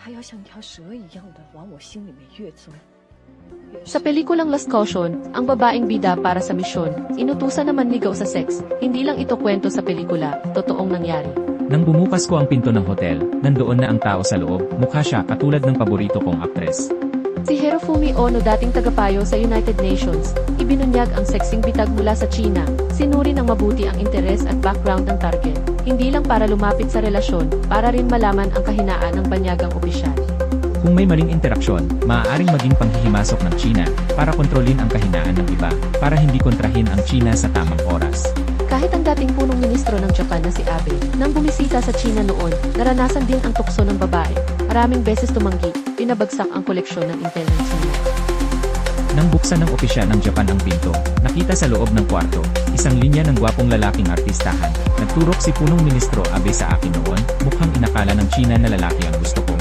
还要像条蛇一样的往我心里面越钻。 Sa pelikulang Last Caution, ang babaeng bida para sa misyon, inutusan naman ligaw sa sex, hindi lang ito kwento sa pelikula, totoong nangyari. Nang bumukas ko ang pinto ng hotel, nandoon na ang tao sa loob, mukha siya katulad ng paborito kong aktres. Si Hirofumi Ono, dating tagapayo sa United Nations, ibinunyag ang sexing bitag mula sa China, sinuri ng mabuti ang interes at background ng target, hindi lang para lumapit sa relasyon, para rin malaman ang kahinaan ng banyagang opisyal. Kung may maling interaksyon, maaaring maging panghihimasok ng China para kontrolin ang kahinaan ng iba, para hindi kontrahin ang China sa tamang oras. Kahit ang dating punong ministro ng Japan na si Abe, nang bumisita sa China noon, naranasan din ang tukso ng babae. Maraming beses tumanggi, pinabagsak ang koleksyon ng intel ng China. Nang buksan ng opisyal ng Japan ang pinto, nakita sa loob ng kwarto, isang linya ng gwapong lalaking artistahan. Nagturok si punong ministro Abe sa akin noon, mukhang inakala ng China na lalaki ang gusto ko.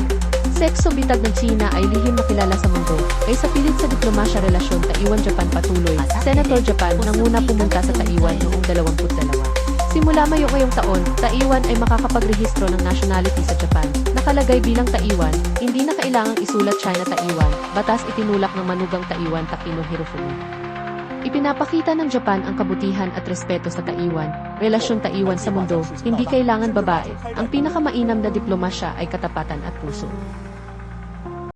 Sekso bitag ng China ay lihim na kilala sa mundo, ay sa pilit sa diplomasya relasyon Taiwan-Japan patuloy. Senator Japan nanguna pumunta sa Taiwan noong 22. Simula Mayo ngayong taon, Taiwan ay makakapagrehistro ng nationality sa Japan. Nakalagay bilang Taiwan, hindi na kailangang isulat China-Taiwan, batas itinulak ng manugang Taiwan Takino Hirofumi. Ipinapakita ng Japan ang kabutihan at respeto sa Taiwan, relasyon Taiwan sa mundo, hindi kailangan babae, ang pinakamainam na diplomasya ay katapatan at puso.